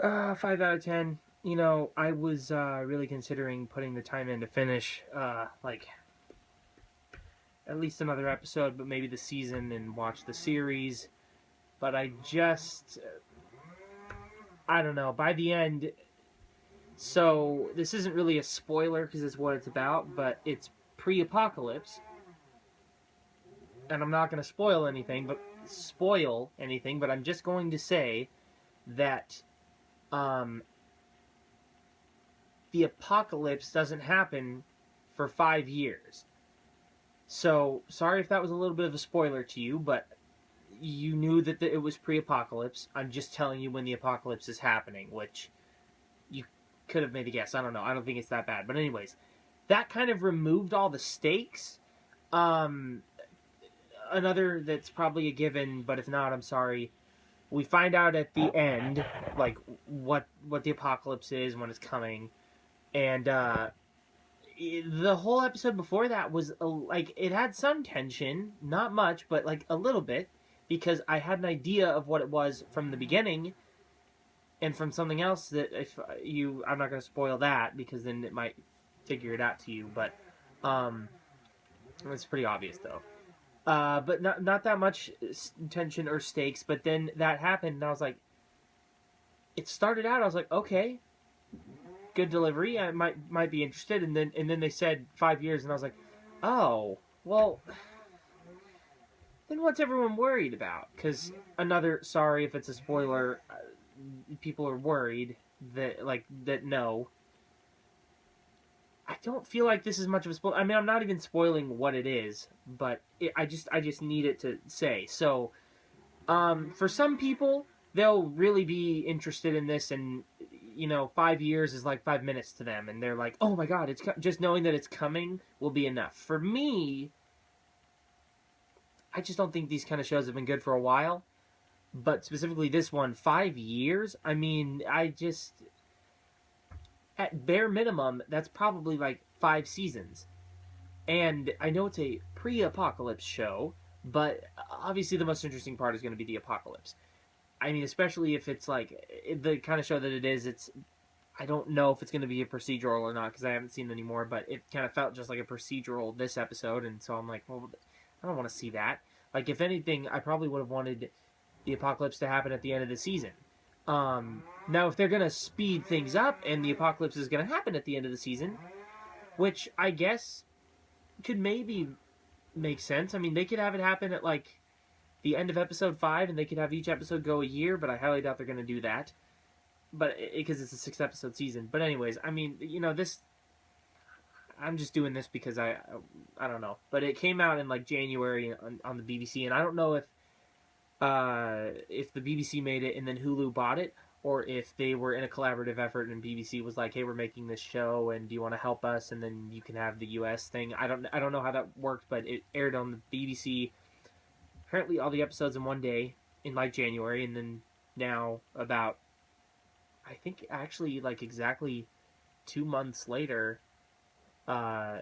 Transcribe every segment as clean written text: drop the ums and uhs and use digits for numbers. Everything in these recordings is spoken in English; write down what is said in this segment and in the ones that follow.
5 out of 10. You know, I was really considering putting the time in to finish, like, at least another episode, but maybe the season and watch the series. But I don't know. By the end, so this isn't really a spoiler because it's what it's about, but it's pre-apocalypse, and I'm not going to spoil anything. But I'm just going to say that um, the apocalypse doesn't happen for 5 years. So sorry if that was a little bit of a spoiler to you, but you knew that it was pre-apocalypse. I'm just telling you when the apocalypse is happening, which you could have made a guess. I don't know. I don't think it's that bad. But anyways, that kind of removed all the stakes. Um, Another that's probably a given, but if not, I'm sorry. We find out at the end, like what the apocalypse is, when it's coming, and the whole episode before that was like it had some tension, not much, but like a little bit, because I had an idea of what it was from the beginning, and from something else that if you, I'm not going to spoil that because then it might figure it out to you, but um, it's pretty obvious though. But not that much tension or stakes. But then that happened, and I was like, it started out. I was like, okay, good delivery. I might be interested. And then they said 5 years, and I was like, oh well. Then what's everyone worried about? Because another, sorry if it's a spoiler, people are worried that no. I don't feel like this is much of a spoiler. I mean, I'm not even spoiling what it is, but I just need it to say. So, for some people, they'll really be interested in this, and 5 years is like 5 minutes to them, and they're like, "Oh my god, it's just knowing that it's coming will be enough." For me, I just don't think these kind of shows have been good for a while. But specifically this one, 5 years. I mean, at bare minimum, that's probably like 5 seasons. And I know it's a pre-apocalypse show, but obviously the most interesting part is going to be the apocalypse. I mean, especially if it's like the kind of show that it is. It's I don't know if it's going to be a procedural or not because I haven't seen it anymore. But it kind of felt just like a procedural this episode, and so I'm like, well, I don't want to see that. Like, if anything, I probably would have wanted the apocalypse to happen at the end of the season. Now, if they're going to speed things up and the apocalypse is going to happen at the end of the season, which I guess could maybe make sense. I mean, they could have it happen at like the end of episode 5, and they could have each episode go a year, but I highly doubt they're going to do that. But because it's a 6 episode season. But anyways, I mean, this. I'm just doing this because I don't know. But it came out in like January on the BBC, and I don't know if the BBC made it and then Hulu bought it, or if they were in a collaborative effort and BBC was like, "Hey, we're making this show, and do you want to help us?" And then you can have the US thing. I don't know how that worked, but it aired on the BBC. Apparently, all the episodes in one day in like January, and then now about I think actually like exactly 2 months later, uh,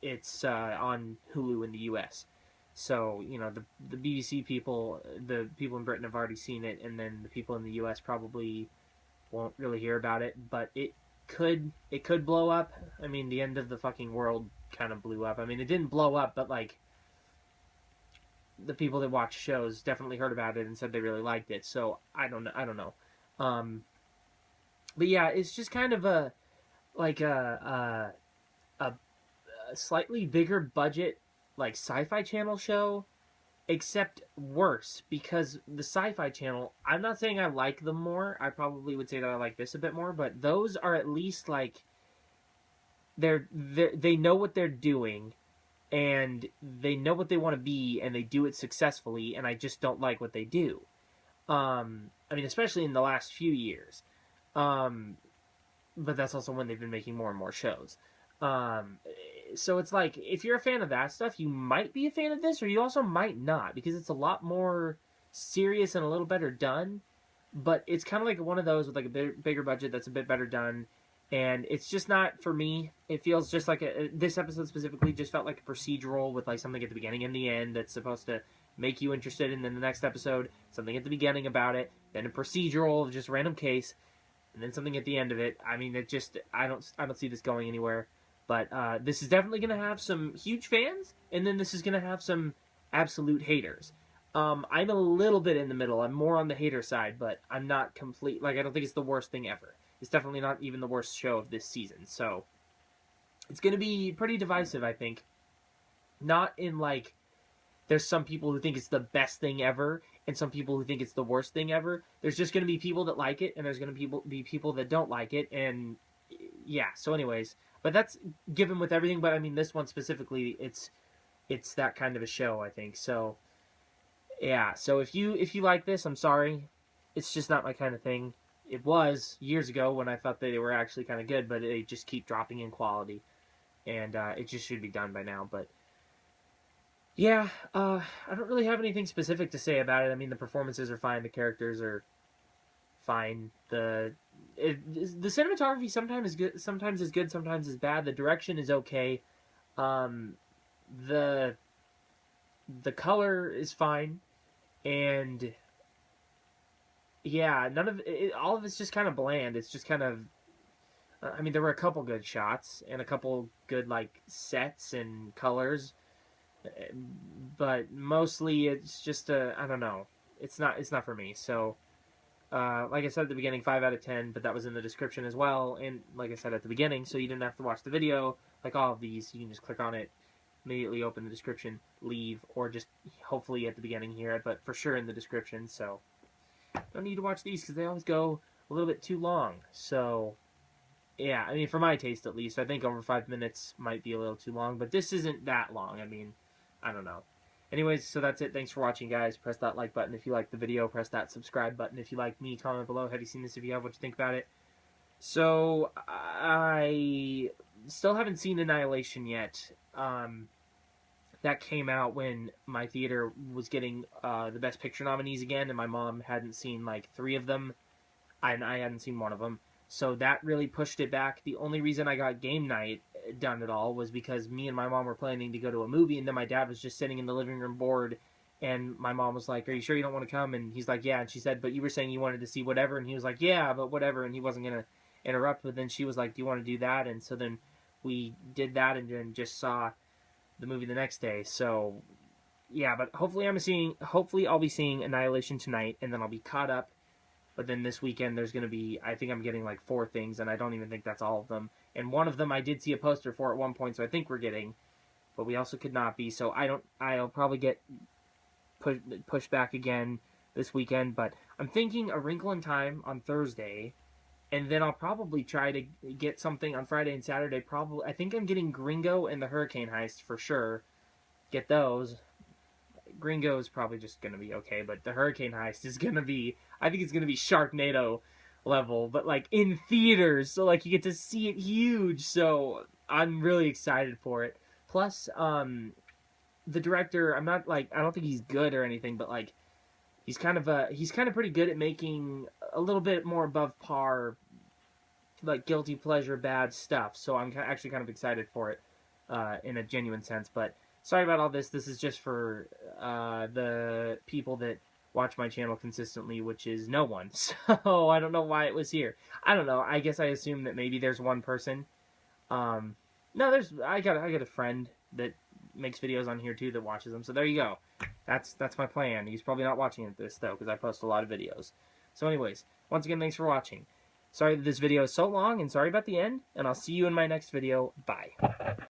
it's on Hulu in the U.S. So the BBC people, the people in Britain have already seen it, and then the people in the U.S. probably won't really hear about it. But it could blow up. I mean, the end of the fucking world kind of blew up. I mean, it didn't blow up, but like the people that watch shows definitely heard about it and said they really liked it. So I don't know. I don't know. Um, but yeah, it's just kind of a like a slightly bigger budget like Sci-Fi Channel show, except worse because the Sci-Fi Channel. I'm not saying I like them more. I probably would say that I like this a bit more, but those are at least like they know what they're doing, and they know what they want to be, and they do it successfully. And I just don't like what they do. I mean, especially in the last few years. Um, but that's also when they've been making more and more shows. Um, so it's like if you're a fan of that stuff, you might be a fan of this, or you also might not because it's a lot more serious and a little better done. But it's kind of like one of those with like a bigger budget that's a bit better done, and it's just not for me. It feels just like this episode specifically just felt like a procedural with like something at the beginning and the end that's supposed to make you interested, and then the next episode, something at the beginning about it, then a procedural of just random case, and then something at the end of it. I mean, it just I don't see this going anywhere. But this is definitely going to have some huge fans, and then this is going to have some absolute haters. I'm a little bit in the middle. I'm more on the hater side, but I'm not complete. Like, I don't think it's the worst thing ever. It's definitely not even the worst show of this season. So it's going to be pretty divisive, I think. Not in, like, there's some people who think it's the best thing ever, and some people who think it's the worst thing ever. There's just going to be people that like it, and there's going to be people that don't like it, and yeah. So anyways, but that's given with everything. But I mean, this one specifically, it's that kind of a show, I think. So yeah. So if you like this, I'm sorry, it's just not my kind of thing. It was years ago when I thought that they were actually kind of good, but they just keep dropping in quality, and it just should be done by now. But yeah, I don't really have anything specific to say about it. I mean, the performances are fine, the characters are fine. The cinematography sometimes is good, sometimes is bad. The direction is okay. The color is fine, and yeah, none of it, all of it's just kind of bland. It's just kind of. I mean, there were a couple good shots and a couple good like sets and colors, but mostly it's just I don't know. It's not for me. So. Like I said at the beginning, 5 out of 10, but that was in the description as well, and like I said at the beginning, so you didn't have to watch the video. Like all of these, you can just click on it, immediately open the description, leave, or just hopefully at the beginning here, but for sure in the description, so don't need to watch these because they always go a little bit too long. So yeah, I mean, for my taste at least, I think over 5 minutes might be a little too long, but this isn't that long. I mean, I don't know. Anyways, so that's it. Thanks for watching, guys. Press that like button if you like the video. Press that subscribe button if you like me. Comment below. Have you seen this? If you have, what you think about it. So, I still haven't seen Annihilation yet. That came out when my theater was getting the Best Picture nominees again, and my mom hadn't seen, like, 3 of them, and I hadn't seen one of them. So that really pushed it back. The only reason I got game night done at all was because me and my mom were planning to go to a movie, and then my dad was just sitting in the living room bored, and my mom was like, "Are you sure you don't want to come?" And he's like, "Yeah." And she said, "But you were saying you wanted to see whatever," and he was like, "Yeah, but whatever," and he wasn't going to interrupt, but then she was like, "Do you want to do that?" And so then we did that, and then just saw the movie the next day. So yeah, but hopefully I'll be seeing Annihilation tonight, and then I'll be caught up. But then this weekend there's going to be, I think I'm getting like 4 things, and I don't even think that's all of them. And one of them I did see a poster for at one point, so I think we're getting, but we also could not be. So I'll probably get pushed back again this weekend. But I'm thinking A Wrinkle in Time on Thursday, and then I'll probably try to get something on Friday and Saturday. Probably, I think I'm getting Gringo and the Hurricane Heist for sure. Get those. Gringo is probably just going to be okay, but the Hurricane Heist is going to be, I think it's going to be Sharknado level, but like in theaters, so like you get to see it huge, so I'm really excited for it. Plus, the director, I don't think he's good or anything, but like, he's kind of pretty good at making a little bit more above par, like guilty pleasure bad stuff, so I'm actually kind of excited for it, in a genuine sense, but sorry about all this. This is just for the people that watch my channel consistently, which is no one. So I don't know why it was here. I don't know. I guess I assume that maybe there's one person. No, I got a friend that makes videos on here too that watches them. So there you go. That's my plan. He's probably not watching this though because I post a lot of videos. So anyways, once again, thanks for watching. Sorry that this video is so long and sorry about the end, and I'll see you in my next video. Bye.